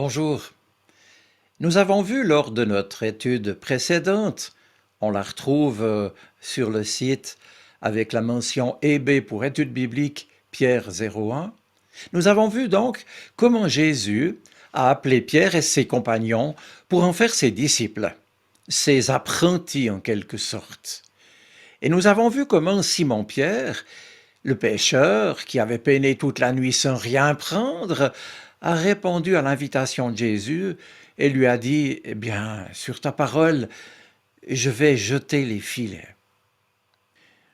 Bonjour. Nous avons vu lors de notre étude précédente, on la retrouve sur le site avec la mention EB pour étude biblique Pierre 01, nous avons vu donc comment Jésus a appelé Pierre et ses compagnons pour en faire ses disciples, ses apprentis en quelque sorte. Et nous avons vu comment Simon-Pierre, le pêcheur qui avait peiné toute la nuit sans rien prendre, a répondu à l'invitation de Jésus et lui a dit « Eh bien, sur ta parole, je vais jeter les filets. »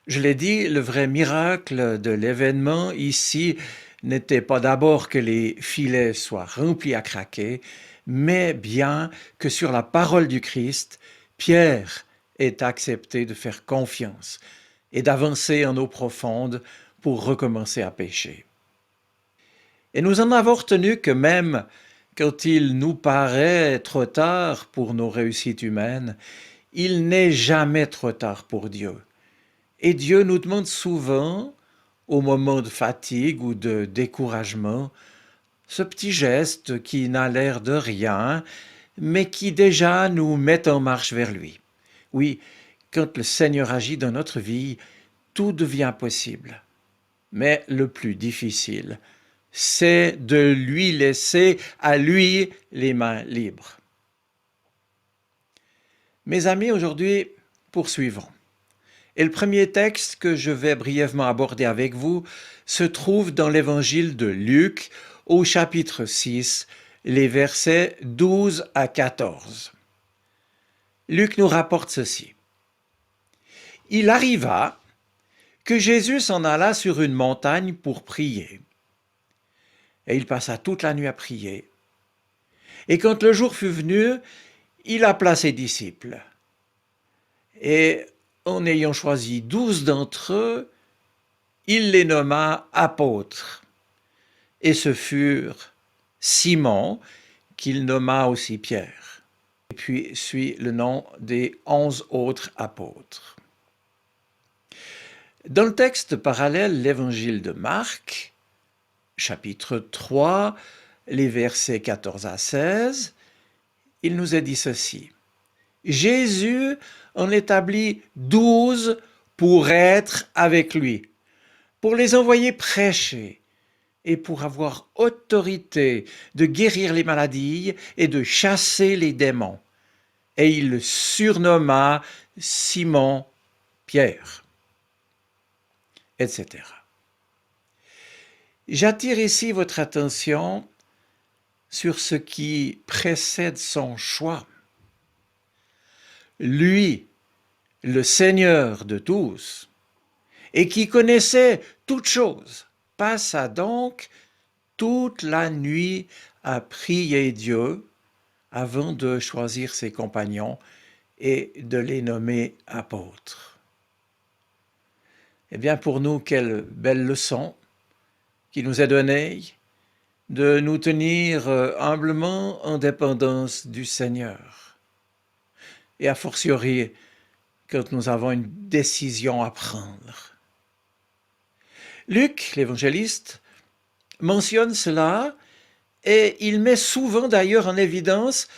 Je l'ai dit, le vrai miracle de l'événement ici n'était pas d'abord que les filets soient remplis à craquer, mais bien que sur la parole du Christ, Pierre ait accepté de faire confiance et d'avancer en eau profonde pour recommencer à pêcher. Et nous en avons retenu que même quand il nous paraît trop tard pour nos réussites humaines, il n'est jamais trop tard pour Dieu. Et Dieu nous demande souvent, au moment de fatigue ou de découragement, ce petit geste qui n'a l'air de rien, mais qui déjà nous met en marche vers lui. Oui, quand le Seigneur agit dans notre vie, tout devient possible. Mais le plus difficile, c'est de lui laisser à lui les mains libres. Mes amis, aujourd'hui, poursuivons. Et le premier texte que je vais brièvement aborder avec vous se trouve dans l'évangile de Luc, au chapitre 6, les versets 12 à 14. Luc nous rapporte ceci. Il arriva que Jésus s'en alla sur une montagne pour prier. Et il passa toute la nuit à prier. Et quand le jour fut venu, il appela ses disciples. Et en ayant choisi 12 d'entre eux, il les nomma apôtres. Et ce furent Simon, qu'il nomma aussi Pierre. Et puis suit le nom des 11 autres apôtres. Dans le texte parallèle, l'évangile de Marc, chapitre 3, les versets 14 à 16, il nous est dit ceci. Jésus en établit 12 pour être avec lui, pour les envoyer prêcher et pour avoir autorité de guérir les maladies et de chasser les démons. Et il le surnomma Simon Pierre, etc. J'attire ici votre attention sur ce qui précède son choix. Lui, le Seigneur de tous, et qui connaissait toutes choses, passa donc toute la nuit à prier Dieu avant de choisir ses compagnons et de les nommer apôtres. Eh bien, pour nous, quelle belle leçon qui nous est donnée de nous tenir humblement en dépendance du Seigneur. Et a fortiori, quand nous avons une décision à prendre. Luc, l'évangéliste, mentionne cela et il met souvent d'ailleurs en évidence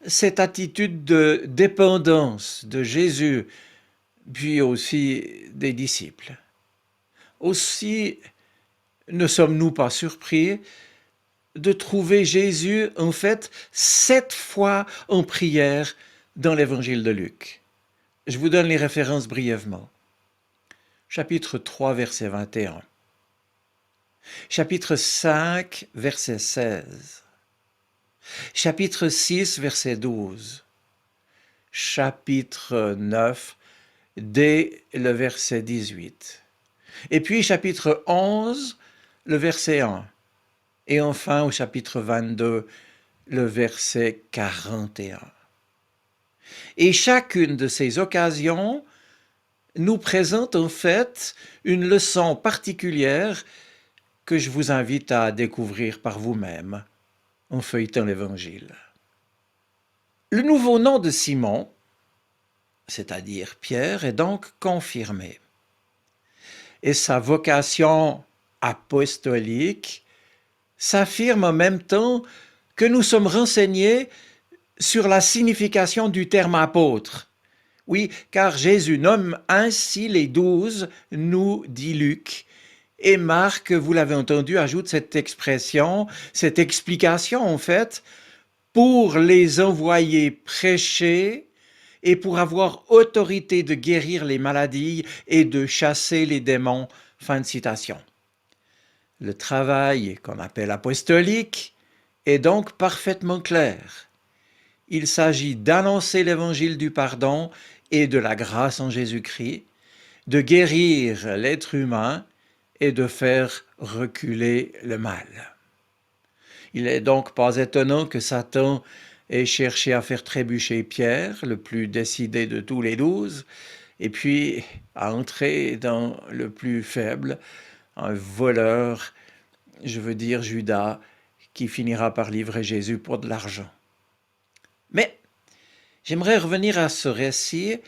cette attitude de dépendance de Jésus, puis aussi des disciples. Aussi, ne sommes-nous pas surpris de trouver Jésus, en fait, 7 fois en prière dans l'évangile de Luc. Je vous donne les références brièvement. Chapitre 3, verset 21. Chapitre 5, verset 16. Chapitre 6, verset 12. Chapitre 9, dès le verset 18. Et puis chapitre 11, le verset 1. Et enfin au chapitre 22, le verset 41. Et chacune de ces occasions nous présente en fait une leçon particulière que je vous invite à découvrir par vous-même en feuilletant l'Évangile. Le nouveau nom de Simon, c'est-à-dire Pierre, est donc confirmé. Et sa vocation apostolique s'affirme en même temps que nous sommes renseignés sur la signification du terme apôtre. Oui, car Jésus nomme ainsi les 12, nous dit Luc. Et Marc, vous l'avez entendu, ajoute cette expression, cette explication en fait, pour les envoyer prêcher et pour avoir autorité de guérir les maladies et de chasser les démons. Fin de citation. Le travail qu'on appelle apostolique est donc parfaitement clair. Il s'agit d'annoncer l'évangile du pardon et de la grâce en Jésus-Christ, de guérir l'être humain et de faire reculer le mal. Il n'est donc pas étonnant que Satan ait cherché à faire trébucher Pierre, le plus décidé de tous les 12, et puis à entrer dans le plus faible, un voleur, je veux dire Judas, qui finira par livrer Jésus pour de l'argent. Mais j'aimerais revenir à ce récit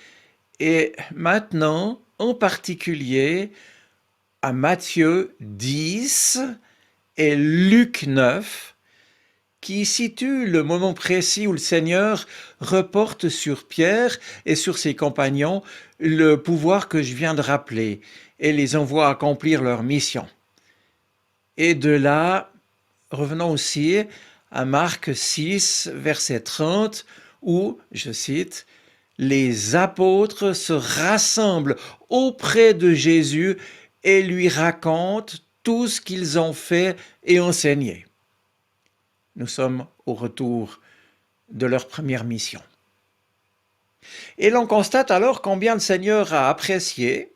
et maintenant, en particulier, à Matthieu 10 et Luc 9, qui situe le moment précis où le Seigneur reporte sur Pierre et sur ses compagnons le pouvoir que je viens de rappeler et les envoie accomplir leur mission. Et de là, revenons aussi à Marc 6, verset 30, où, je cite, « Les apôtres se rassemblent auprès de Jésus et lui racontent tout ce qu'ils ont fait et enseigné. » Nous sommes au retour de leur première mission. Et l'on constate alors combien le Seigneur a apprécié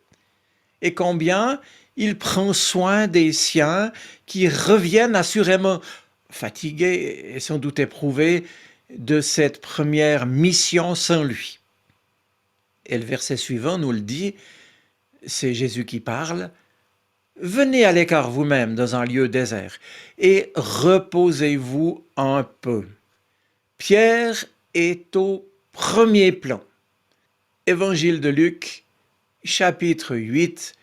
et combien il prend soin des siens qui reviennent assurément fatigués et sans doute éprouvés de cette première mission sans lui. Et le verset suivant nous le dit, c'est Jésus qui parle, « Venez à l'écart vous-même dans un lieu désert et reposez-vous un peu. » Pierre est au premier plan. Évangile de Luc, chapitre 8,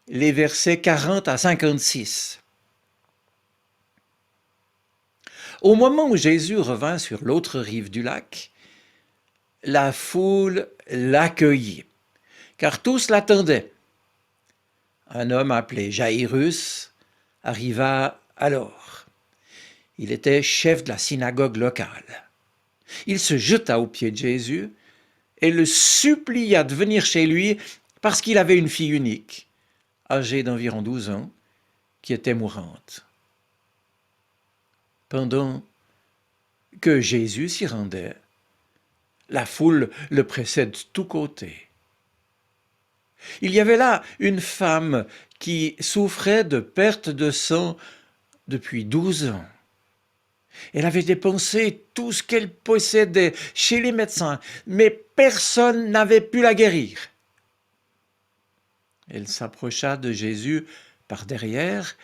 les versets 40 à 56. Au moment où Jésus revint sur l'autre rive du lac, la foule l'accueillit, car tous l'attendaient. Un homme appelé Jaïrus arriva alors. Il était chef de la synagogue locale. Il se jeta aux pieds de Jésus et le supplia de venir chez lui parce qu'il avait une fille unique, âgée d'environ 12 ans, qui était mourante. Pendant que Jésus s'y rendait, la foule le précède de tous côtés. Il y avait là une femme qui souffrait de perte de sang depuis 12 ans. Elle avait dépensé tout ce qu'elle possédait chez les médecins, mais personne n'avait pu la guérir. Elle s'approcha de Jésus par derrière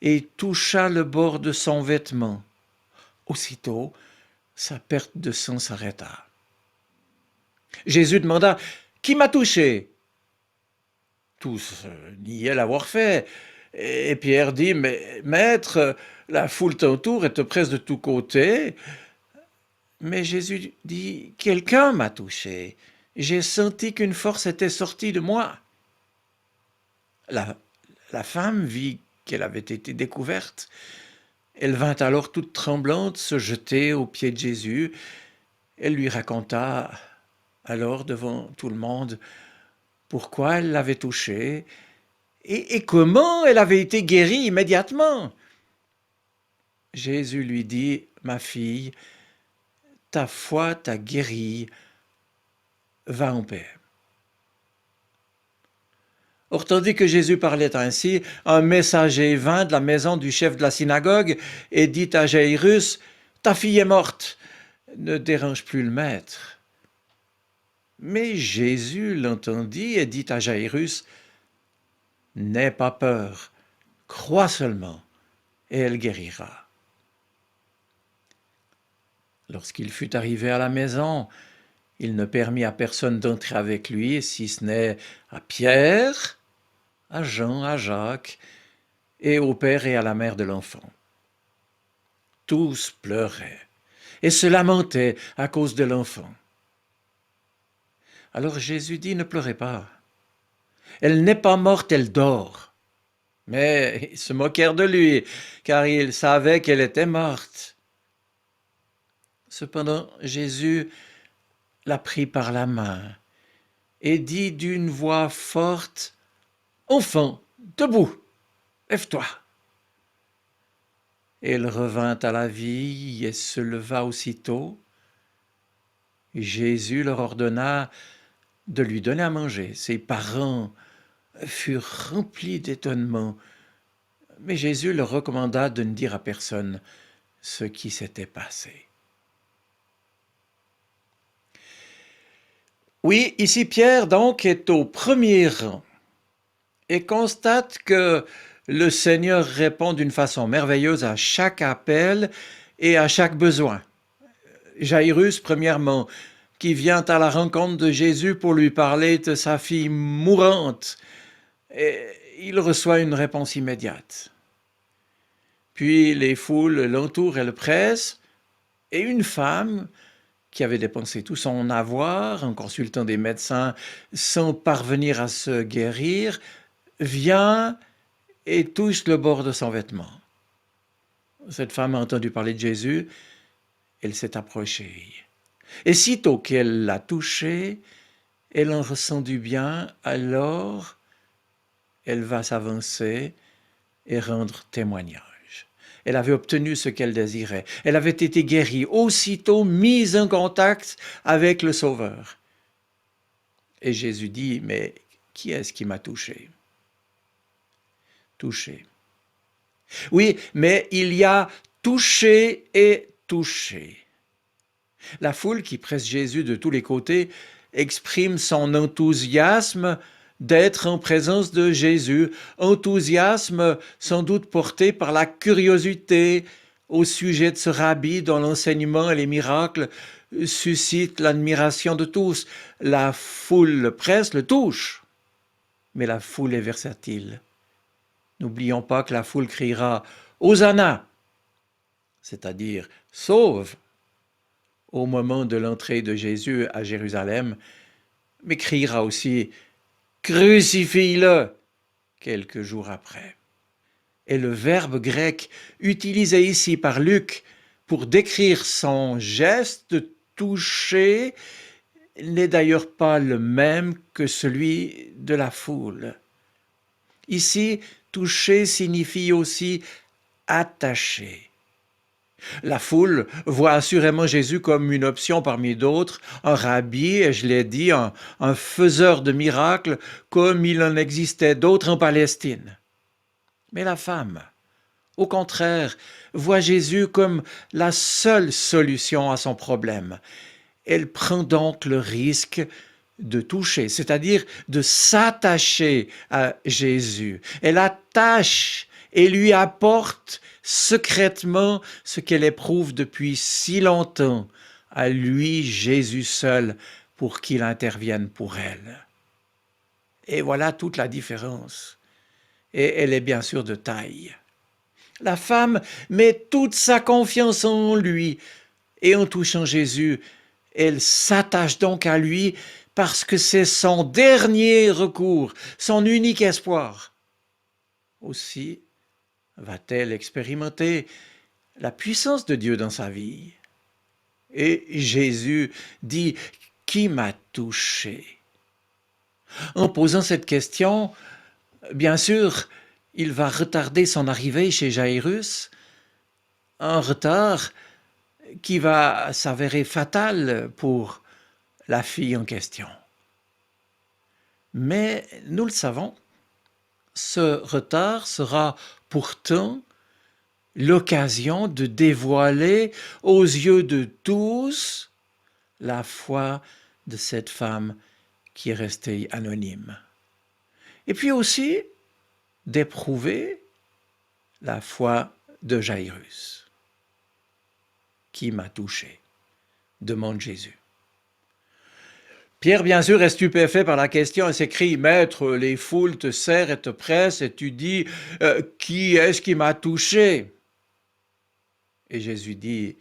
et toucha le bord de son vêtement. Aussitôt, sa perte de sang s'arrêta. Jésus demanda « Qui m'a touché ?» Tous niaient l'avoir fait. Et Pierre dit « Mais maître, la foule t'entoure et te presse de tous côtés. » Mais Jésus dit « Quelqu'un m'a touché. J'ai senti qu'une force était sortie de moi. » La femme vit qu'elle avait été découverte. Elle vint alors toute tremblante se jeter aux pieds de Jésus. Elle lui raconta alors devant tout le monde pourquoi elle l'avait touché et comment elle avait été guérie immédiatement. Jésus lui dit « Ma fille, ta foi t'a guérie, va en paix. » Or, tandis que Jésus parlait ainsi, un messager vint de la maison du chef de la synagogue et dit à Jaïrus, « Ta fille est morte, ne dérange plus le maître. » Mais Jésus l'entendit et dit à Jaïrus, « N'aie pas peur, crois seulement, et elle guérira. » Lorsqu'il fut arrivé à la maison, il ne permit à personne d'entrer avec lui, si ce n'est à Pierre, à Jean, à Jacques, et au père et à la mère de l'enfant. Tous pleuraient. et se lamentait à cause de l'enfant. Alors Jésus dit, ne pleurez pas. Elle n'est pas morte, elle dort. Mais ils se moquèrent de lui, car ils savaient qu'elle était morte. Cependant, Jésus la prit par la main et dit d'une voix forte, « Enfant, debout, lève-toi. » Elle revint à la vie et se leva aussitôt. Jésus leur ordonna de lui donner à manger. Ses parents furent remplis d'étonnement, mais Jésus leur recommanda de ne dire à personne ce qui s'était passé. Oui, ici Pierre donc est au premier rang et constate que le Seigneur répond d'une façon merveilleuse à chaque appel et à chaque besoin. Jairus, premièrement, qui vient à la rencontre de Jésus pour lui parler de sa fille mourante, et il reçoit une réponse immédiate. Puis les foules l'entourent et le pressent, et une femme qui avait dépensé tout son avoir en consultant des médecins sans parvenir à se guérir, vient et touche le bord de son vêtement. Cette femme a entendu parler de Jésus, elle s'est approchée. Et sitôt qu'elle l'a touché, elle en ressent du bien, alors elle va s'avancer et rendre témoignage. Elle avait obtenu ce qu'elle désirait. Elle avait été guérie, aussitôt mise en contact avec le Sauveur. Et Jésus dit, mais qui est-ce qui m'a touché? Touché. Oui, mais il y a touché et touché. La foule qui presse Jésus de tous les côtés exprime son enthousiasme d'être en présence de Jésus, enthousiasme sans doute porté par la curiosité au sujet de ce rabbi dont l'enseignement et les miracles suscitent l'admiration de tous. La foule le presse, le touche, mais la foule est versatile. N'oublions pas que la foule criera « Hosanna », c'est-à-dire « Sauve » au moment de l'entrée de Jésus à Jérusalem, mais criera aussi « Crucifie-le » quelques jours après. Et le verbe grec utilisé ici par Luc pour décrire son geste de toucher n'est d'ailleurs pas le même que celui de la foule. Ici, toucher signifie aussi attacher. La foule voit assurément Jésus comme une option parmi d'autres, un rabbi, et je l'ai dit, un faiseur de miracles, comme il en existait d'autres en Palestine. Mais la femme, au contraire, voit Jésus comme la seule solution à son problème. Elle prend donc le risque de toucher, c'est-à-dire de s'attacher à Jésus. Elle attache et lui apporte secrètement ce qu'elle éprouve depuis si longtemps, à lui, Jésus seul, pour qu'il intervienne pour elle. Et voilà toute la différence. Et elle est bien sûr de taille. La femme met toute sa confiance en lui, et en touchant Jésus, elle s'attache donc à lui parce que c'est son dernier recours, son unique espoir. Aussi va-t-elle expérimenter la puissance de Dieu dans sa vie. Et Jésus dit « Qui m'a touché ?» En posant cette question, bien sûr, il va retarder son arrivée chez Jairus, un retard qui va s'avérer fatal pour la fille en question. Mais nous le savons, ce retard sera pourtant l'occasion de dévoiler aux yeux de tous la foi de cette femme qui est restée anonyme. Et puis aussi d'éprouver la foi de Jairus. Qui m'a touché? Demande Jésus. Pierre, bien sûr, est stupéfait par la question et s'écrie « Maître, les foules te serrent et te pressent et tu dis « Qui est-ce qui m'a touché ?» Et Jésus dit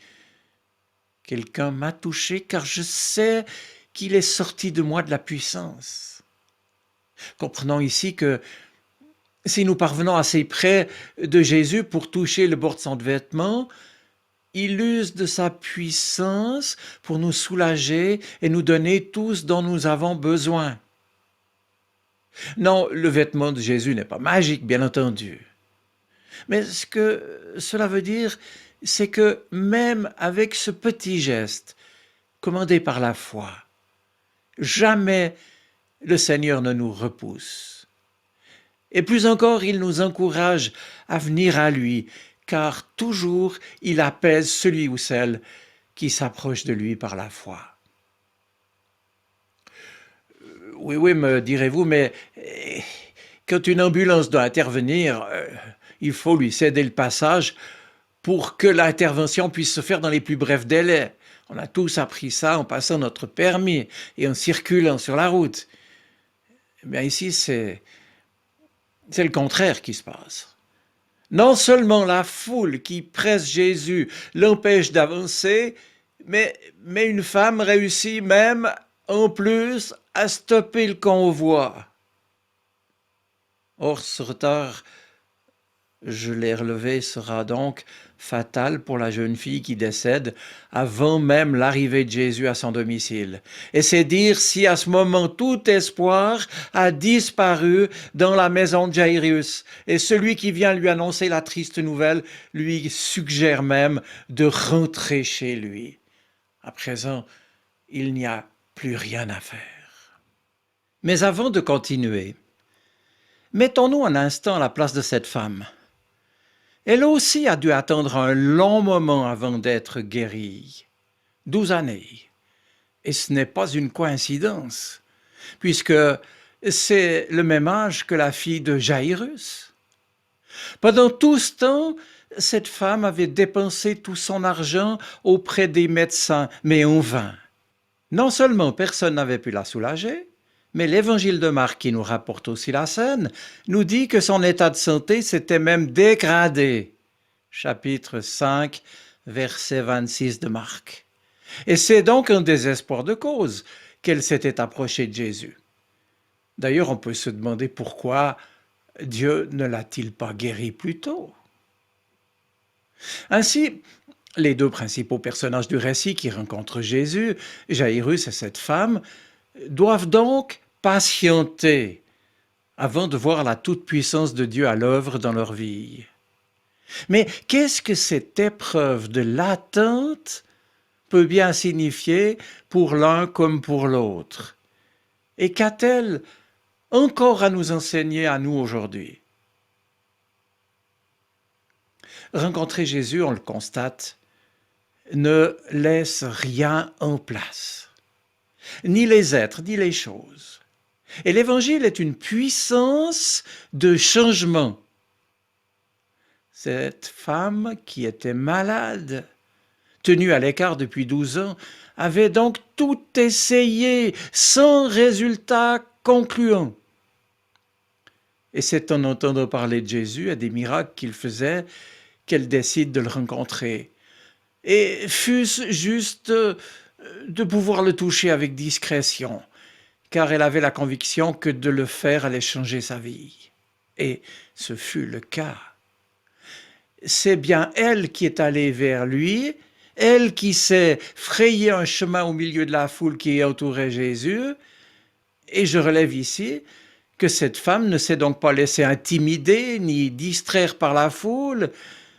Quelqu'un m'a touché car je sais qu'il est sorti de moi de la puissance. Comprenons ici que si nous parvenons assez près de Jésus pour toucher le bord de son vêtement, il use de sa puissance pour nous soulager et nous donner tout ce dont nous avons besoin. Non, le vêtement de Jésus n'est pas magique, bien entendu. Mais ce que cela veut dire, c'est que même avec ce petit geste, commandé par la foi, jamais le Seigneur ne nous repousse. Et plus encore, il nous encourage à venir à lui, car toujours il apaise celui ou celle qui s'approche de lui par la foi. Oui, oui, me direz-vous, mais quand une ambulance doit intervenir, il faut lui céder le passage pour que l'intervention puisse se faire dans les plus brefs délais. On a tous appris ça en passant notre permis et en circulant sur la route. Eh bien ici, c'est le contraire qui se passe. Non seulement la foule qui presse Jésus l'empêche d'avancer, mais une femme réussit même, en plus, à stopper le convoi. Or, ce retard, je l'ai relevé, sera donc fatal pour la jeune fille qui décède avant même l'arrivée de Jésus à son domicile. Et c'est dire si à ce moment tout espoir a disparu dans la maison de Jairus. Et celui qui vient lui annoncer la triste nouvelle lui suggère même de rentrer chez lui. À présent, il n'y a plus rien à faire. Mais avant de continuer, mettons-nous un instant à la place de cette femme. Elle aussi a dû attendre un long moment avant d'être guérie. 12 années. Et ce n'est pas une coïncidence, puisque c'est le même âge que la fille de Jairus. Pendant tout ce temps, cette femme avait dépensé tout son argent auprès des médecins, mais en vain. Non seulement personne n'avait pu la soulager, mais l'évangile de Marc, qui nous rapporte aussi la scène, nous dit que son état de santé s'était même dégradé. Chapitre 5, verset 26 de Marc. Et c'est donc un désespoir de cause qu'elle s'était approchée de Jésus. D'ailleurs, on peut se demander pourquoi Dieu ne l'a-t-il pas guérie plus tôt. Ainsi, les deux principaux personnages du récit qui rencontrent Jésus, Jairus et cette femme, doivent donc patienter avant de voir la toute-puissance de Dieu à l'œuvre dans leur vie. Mais qu'est-ce que cette épreuve de l'attente peut bien signifier pour l'un comme pour l'autre? Et qu'a-t-elle encore à nous enseigner à nous aujourd'hui? Rencontrer Jésus, on le constate, ne laisse rien en place, ni les êtres, ni les choses. Et l'Évangile est une puissance de changement. Cette femme qui était malade, tenue à l'écart depuis 12 ans, avait donc tout essayé sans résultat concluant. Et c'est en entendant parler de Jésus et des miracles qu'il faisait qu'elle décide de le rencontrer. Et fût-ce juste de pouvoir le toucher avec discrétion, car elle avait la conviction que de le faire allait changer sa vie. Et ce fut le cas. C'est bien elle qui est allée vers lui, elle qui s'est frayé un chemin au milieu de la foule qui entourait Jésus. Et je relève ici que cette femme ne s'est donc pas laissée intimider ni distraire par la foule,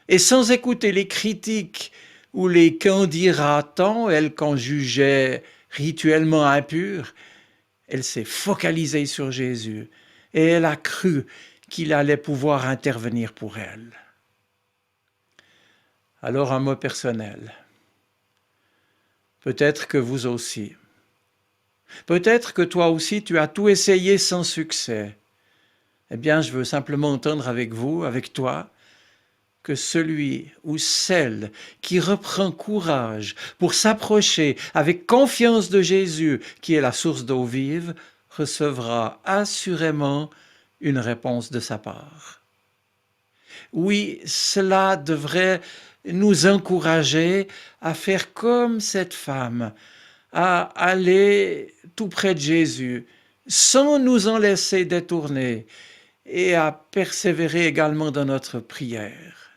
et sans écouter les critiques ou les qu'en dira-t-on, elle qu'en jugeait rituellement impure, elle s'est focalisée sur Jésus et elle a cru qu'il allait pouvoir intervenir pour elle. Alors un mot personnel. Peut-être que vous aussi. Peut-être que toi aussi tu as tout essayé sans succès. Eh bien, je veux simplement entendre avec vous, avec toi, que celui ou celle qui reprend courage pour s'approcher avec confiance de Jésus, qui est la source d'eau vive, recevra assurément une réponse de sa part. Oui, cela devrait nous encourager à faire comme cette femme, à aller tout près de Jésus, sans nous en laisser détourner, et à persévérer également dans notre prière.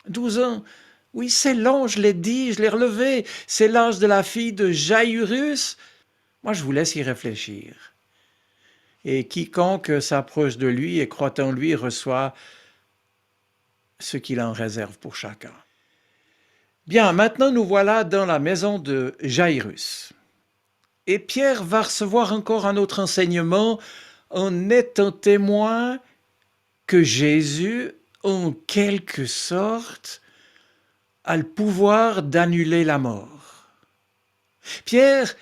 12 ans, oui, c'est long, je l'ai dit, je l'ai relevé, c'est l'âge de la fille de Jaïrus. Moi, je vous laisse y réfléchir. Et quiconque s'approche de lui et croit en lui reçoit ce qu'il en réserve pour chacun. Bien, maintenant nous voilà dans la maison de Jaïrus. Et Pierre va recevoir encore un autre enseignement en étant témoin que Jésus, en quelque sorte, a le pouvoir d'annuler la mort. Pierre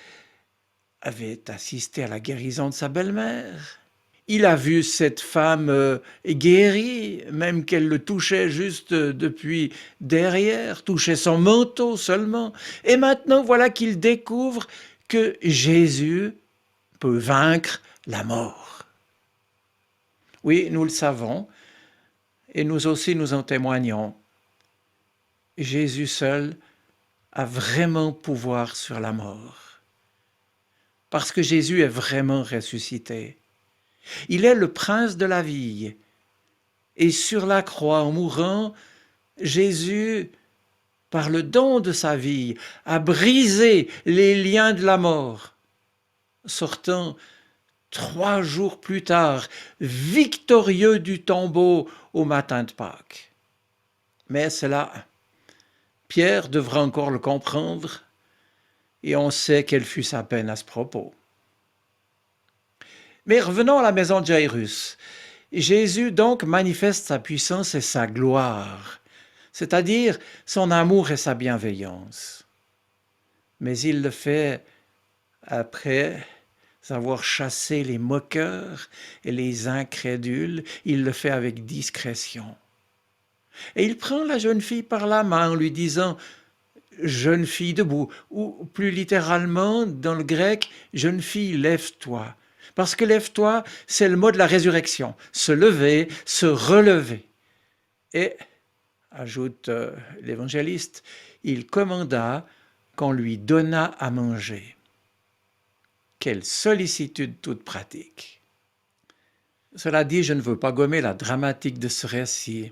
avait assisté à la guérison de sa belle-mère. Il a vu cette femme guérie, même qu'elle le touchait juste depuis derrière, touchait son manteau seulement. Et maintenant, voilà qu'il découvre que Jésus peut vaincre la mort. Oui, nous le savons, et nous aussi nous en témoignons. Jésus seul a vraiment pouvoir sur la mort, parce que Jésus est vraiment ressuscité. Il est le prince de la vie. Et sur la croix, en mourant, Jésus, par le don de sa vie, a brisé les liens de la mort, sortant 3 jours plus tard, victorieux du tombeau au matin de Pâques. Mais cela, Pierre devra encore le comprendre, et on sait quelle fut sa peine à ce propos. Mais revenons à la maison de Jaïrus. Jésus donc manifeste sa puissance et sa gloire, c'est-à-dire son amour et sa bienveillance. Mais il le fait après avoir chassé les moqueurs et les incrédules, il le fait avec discrétion. Et il prend la jeune fille par la main en lui disant « Jeune fille debout » ou plus littéralement dans le grec « Jeune fille, lève-toi ». Parce que lève-toi, c'est le mot de la résurrection. Se lever, se relever. Et, ajoute l'évangéliste, il commanda qu'on lui donnât à manger. Quelle sollicitude toute pratique. Cela dit, je ne veux pas gommer la dramatique de ce récit,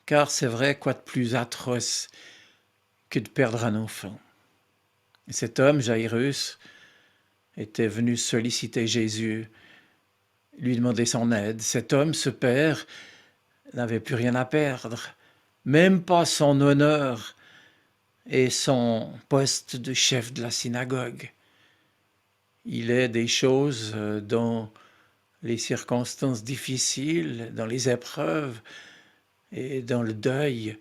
car c'est vrai, quoi de plus atroce que de perdre un enfant. Et cet homme, Jaïrus, était venu solliciter Jésus, lui demander son aide. Cet homme, ce père, n'avait plus rien à perdre, même pas son honneur et son poste de chef de la synagogue. Il est des choses dans les circonstances difficiles, dans les épreuves et dans le deuil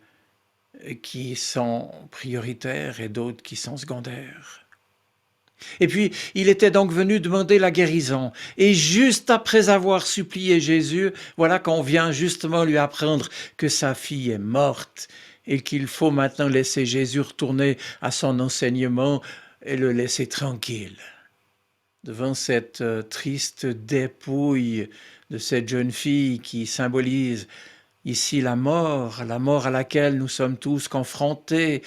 qui sont prioritaires et d'autres qui sont secondaires. Et puis, il était donc venu demander la guérison. Et juste après avoir supplié Jésus, voilà qu'on vient justement lui apprendre que sa fille est morte et qu'il faut maintenant laisser Jésus retourner à son enseignement et le laisser tranquille. Devant cette triste dépouille de cette jeune fille qui symbolise ici la mort à laquelle nous sommes tous confrontés,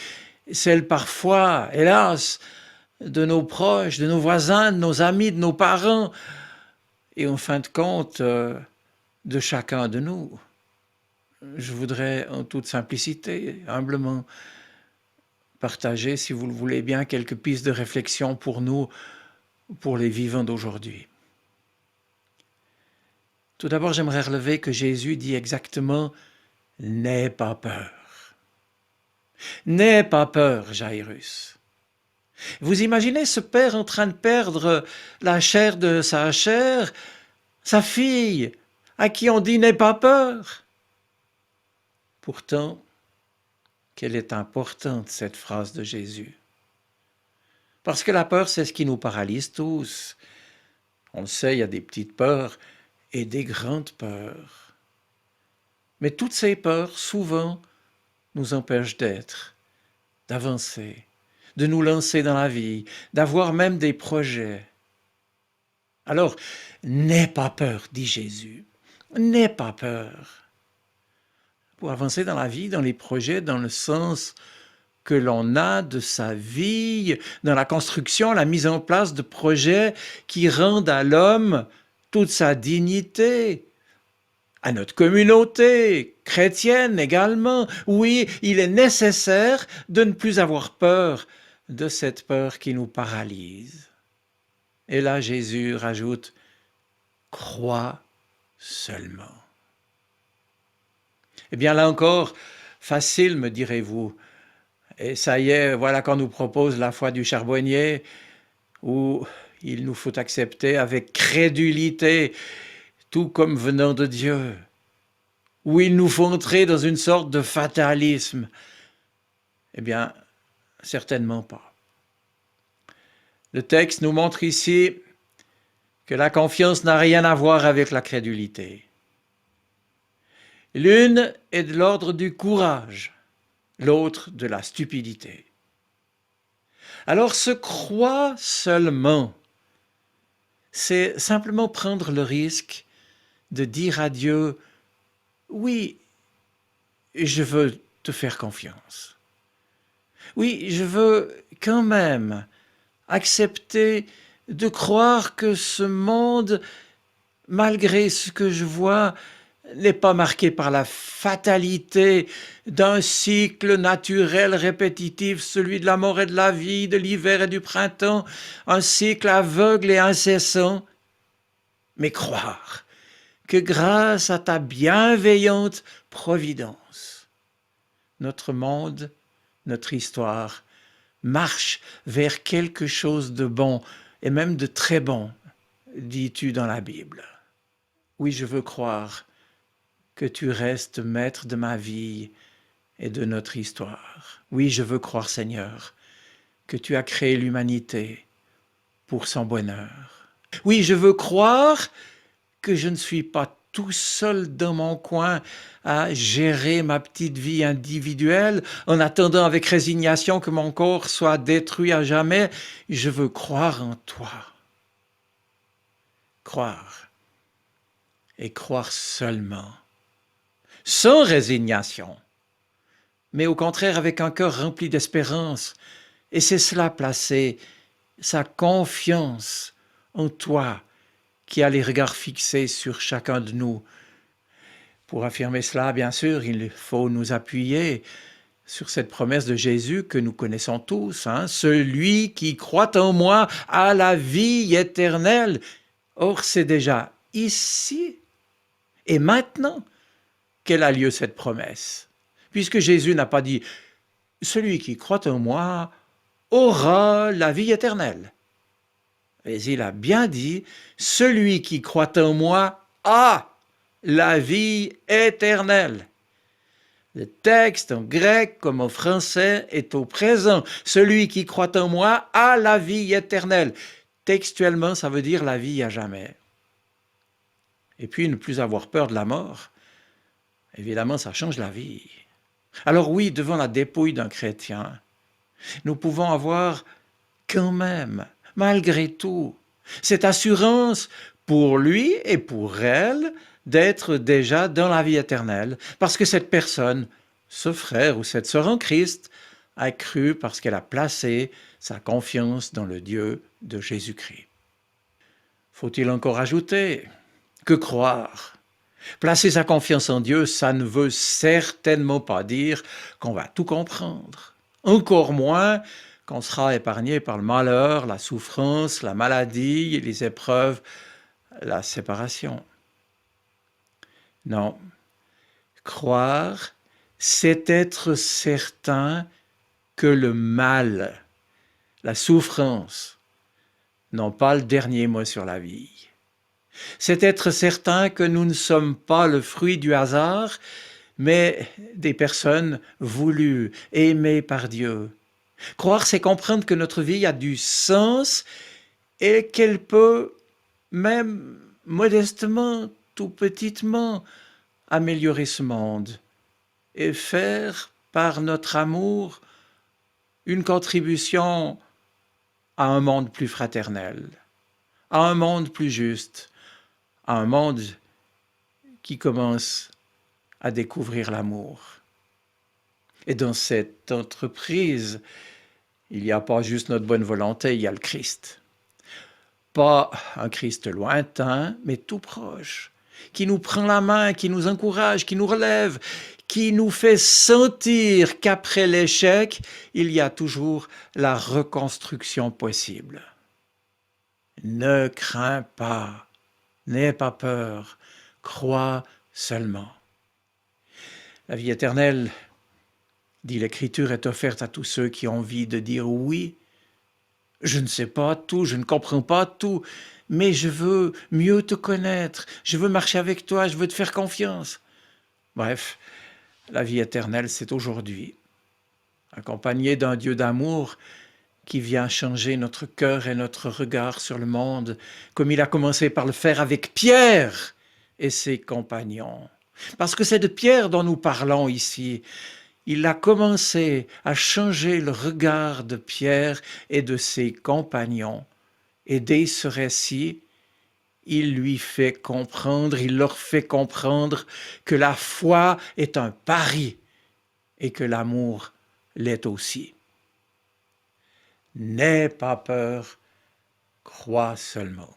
celle parfois, hélas, de nos proches, de nos voisins, de nos amis, de nos parents, et en fin de compte, de chacun de nous. Je voudrais, en toute simplicité, humblement, partager, si vous le voulez bien, quelques pistes de réflexion pour nous, pour les vivants d'aujourd'hui. Tout d'abord, j'aimerais relever que Jésus dit exactement « N'aie pas peur ». N'aie pas peur, Jaïrus. Vous imaginez ce père en train de perdre la chair de sa chair, sa fille, à qui on dit « n'aie pas peur ». Pourtant, quelle est importante cette phrase de Jésus. Parce que la peur, c'est ce qui nous paralyse tous. On le sait, il y a des petites peurs et des grandes peurs. Mais toutes ces peurs, souvent, nous empêchent d'être, d'avancer, de nous lancer dans la vie, d'avoir même des projets. Alors, n'aie pas peur, dit Jésus, n'aie pas peur. pour avancer dans la vie, dans les projets, dans le sens que l'on a de sa vie, dans la construction, la mise en place de projets qui rendent à l'homme toute sa dignité, à notre communauté chrétienne également. Oui, il est nécessaire de ne plus avoir peur de cette peur qui nous paralyse. Et là, Jésus rajoute, crois seulement. Eh bien, là encore, facile, me direz-vous. Et ça y est, voilà qu'on nous propose la foi du charbonnier, où il nous faut accepter avec crédulité, tout comme venant de Dieu, où il nous faut entrer dans une sorte de fatalisme. Eh bien, certainement pas. Le texte nous montre ici que la confiance n'a rien à voir avec la crédulité. L'une est de l'ordre du courage, l'autre de la stupidité. Alors se croire seulement, c'est simplement prendre le risque de dire à Dieu, oui, je veux te faire confiance. Oui, je veux quand même accepter de croire que ce monde, malgré ce que je vois, n'est pas marqué par la fatalité d'un cycle naturel répétitif, celui de la mort et de la vie, de l'hiver et du printemps, un cycle aveugle et incessant, mais croire que grâce à ta bienveillante providence, notre monde, notre histoire, marche vers quelque chose de bon et même de très bon, dis-tu dans la Bible. Oui, je veux croire que tu restes maître de ma vie et de notre histoire. Oui, je veux croire, Seigneur, que tu as créé l'humanité pour son bonheur. Oui, je veux croire que je ne suis pas tout seul dans mon coin à gérer ma petite vie individuelle en attendant avec résignation que mon corps soit détruit à jamais. Je veux croire en toi. Croire et croire seulement, sans résignation, mais au contraire avec un cœur rempli d'espérance. Et c'est cela, placer sa confiance en toi, qui a les regards fixés sur chacun de nous. Pour affirmer cela, bien sûr, il faut nous appuyer sur cette promesse de Jésus que nous connaissons tous, celui qui croit en moi a la vie éternelle. Or, c'est déjà ici et maintenant qu'elle a lieu cette promesse, puisque Jésus n'a pas dit « celui qui croit en moi aura la vie éternelle ». Mais il a bien dit « celui qui croit en moi a la vie éternelle ». Le texte en grec comme en français est au présent. Celui qui croit en moi a la vie éternelle. Textuellement, ça veut dire la vie à jamais. Et puis, ne plus avoir peur de la mort, évidemment, ça change la vie. Alors oui, devant la dépouille d'un chrétien, nous pouvons avoir quand même, malgré tout, cette assurance pour lui et pour elle d'être déjà dans la vie éternelle, parce que cette personne, ce frère ou cette sœur en Christ, a cru parce qu'elle a placé sa confiance dans le Dieu de Jésus-Christ. Faut-il encore ajouter que croire, placer sa confiance en Dieu, ça ne veut certainement pas dire qu'on va tout comprendre, encore moins qu'on sera épargné par le malheur, la souffrance, la maladie, les épreuves, la séparation. Non, croire, c'est être certain que le mal, la souffrance, n'ont pas le dernier mot sur la vie. C'est être certain que nous ne sommes pas le fruit du hasard, mais des personnes voulues, aimées par Dieu. Croire, c'est comprendre que notre vie a du sens et qu'elle peut, même modestement, tout petitement, améliorer ce monde et faire, par notre amour, une contribution à un monde plus fraternel, à un monde plus juste, à un monde qui commence à découvrir l'amour. Et dans cette entreprise, il n'y a pas juste notre bonne volonté, il y a le Christ. Pas un Christ lointain, mais tout proche, qui nous prend la main, qui nous encourage, qui nous relève, qui nous fait sentir qu'après l'échec, il y a toujours la reconstruction possible. Ne crains pas, n'aie pas peur, crois seulement. La vie éternelle, dit l'Écriture, est offerte à tous ceux qui ont envie de dire oui. Je ne sais pas tout, je ne comprends pas tout, mais je veux mieux te connaître, je veux marcher avec toi, je veux te faire confiance. Bref, la vie éternelle, c'est aujourd'hui, accompagné d'un Dieu d'amour qui vient changer notre cœur et notre regard sur le monde, comme il a commencé par le faire avec Pierre et ses compagnons. Parce que c'est de Pierre dont nous parlons ici. Il a commencé à changer le regard de Pierre et de ses compagnons. Et dès ce récit, il leur fait comprendre que la foi est un pari et que l'amour l'est aussi. N'aie pas peur, crois seulement.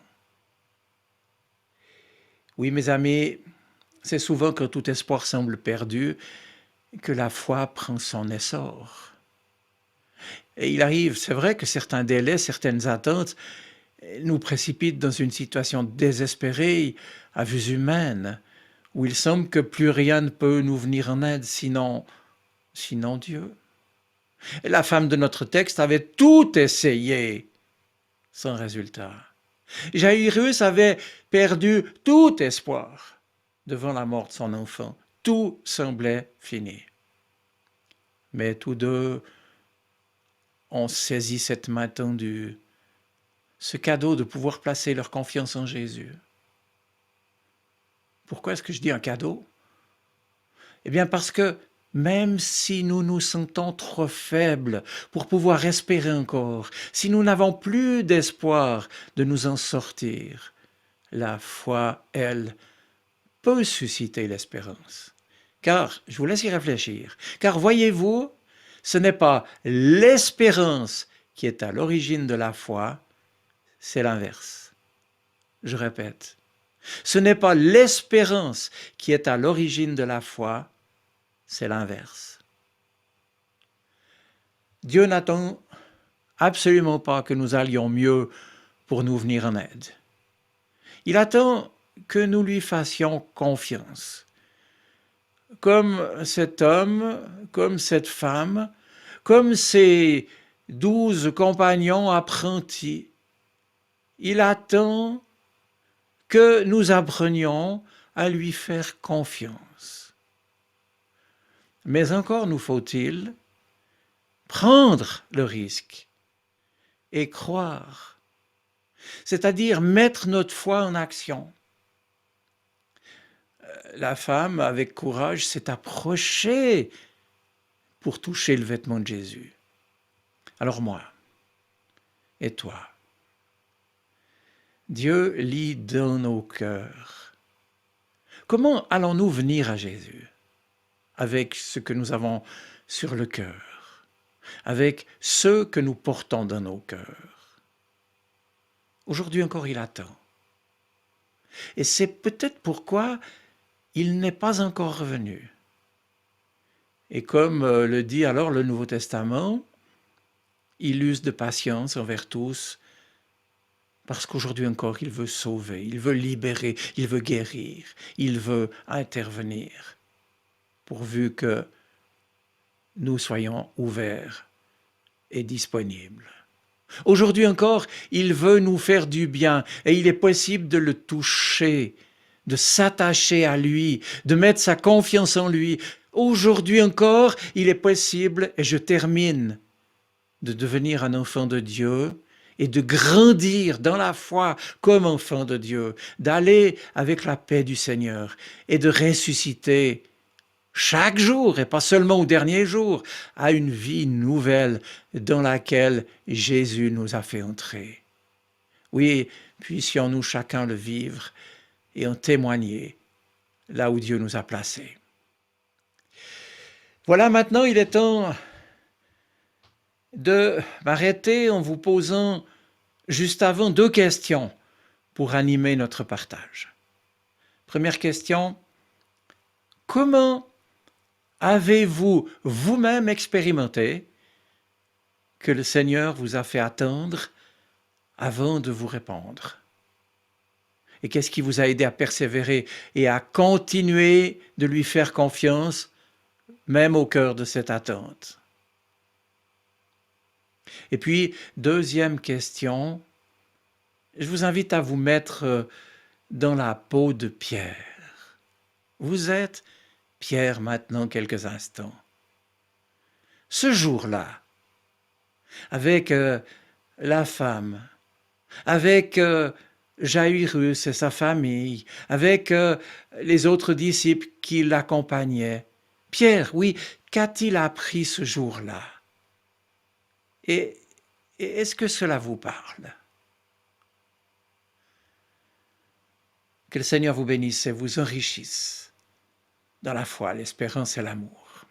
Oui, mes amis, c'est souvent quand tout espoir semble perdu que la foi prend son essor. Et il arrive, c'est vrai que certains délais, certaines attentes nous précipitent dans une situation désespérée à vue humaine, où il semble que plus rien ne peut nous venir en aide sinon Dieu. Et la femme de notre texte avait tout essayé, sans résultat. Jairus avait perdu tout espoir devant la mort de son enfant. Tout semblait fini. Mais tous deux ont saisi cette main tendue, ce cadeau de pouvoir placer leur confiance en Jésus. Pourquoi est-ce que je dis un cadeau? Eh bien parce que même si nous nous sentons trop faibles pour pouvoir espérer encore, si nous n'avons plus d'espoir de nous en sortir, la foi, elle, peut susciter l'espérance. Car, je vous laisse y réfléchir, car voyez-vous, ce n'est pas l'espérance qui est à l'origine de la foi, c'est l'inverse. Je répète, ce n'est pas l'espérance qui est à l'origine de la foi, c'est l'inverse. Dieu n'attend absolument pas que nous allions mieux pour nous venir en aide. Il attend que nous lui fassions confiance. Comme cet homme, comme cette femme, comme ces 12 compagnons apprentis, il attend que nous apprenions à lui faire confiance. Mais encore nous faut-il prendre le risque et croire, c'est-à-dire mettre notre foi en action. La femme, avec courage, s'est approchée pour toucher le vêtement de Jésus. Alors moi, et toi, Dieu lit dans nos cœurs. Comment allons-nous venir à Jésus avec ce que nous avons sur le cœur, avec ce que nous portons dans nos cœurs? Aujourd'hui encore, il attend. Et c'est peut-être pourquoi il n'est pas encore revenu. Et comme le dit alors le Nouveau Testament, il use de patience envers tous, parce qu'aujourd'hui encore, il veut sauver, il veut libérer, il veut guérir, il veut intervenir, pourvu que nous soyons ouverts et disponibles. Aujourd'hui encore, il veut nous faire du bien et il est possible de le toucher, de s'attacher à lui, de mettre sa confiance en lui. Aujourd'hui encore, il est possible, et je termine, de devenir un enfant de Dieu et de grandir dans la foi comme enfant de Dieu, d'aller avec la paix du Seigneur et de ressusciter chaque jour, et pas seulement au dernier jour, à une vie nouvelle dans laquelle Jésus nous a fait entrer. Oui, puissions-nous chacun le vivre et en témoigner là où Dieu nous a placés. Voilà, maintenant il est temps de m'arrêter en vous posant juste avant 2 questions pour animer notre partage. Première question, comment avez-vous vous-même expérimenté que le Seigneur vous a fait attendre avant de vous répandre? Et qu'est-ce qui vous a aidé à persévérer et à continuer de lui faire confiance, même au cœur de cette attente? Et puis, deuxième question, je vous invite à vous mettre dans la peau de Pierre. Vous êtes Pierre maintenant quelques instants. Ce jour-là, avec la femme, avec Jairus et sa famille, avec les autres disciples qui l'accompagnaient. Pierre, oui, qu'a-t-il appris ce jour-là? Et, et est-ce que cela vous parle? Que le Seigneur vous bénisse et vous enrichisse dans la foi, l'espérance et l'amour.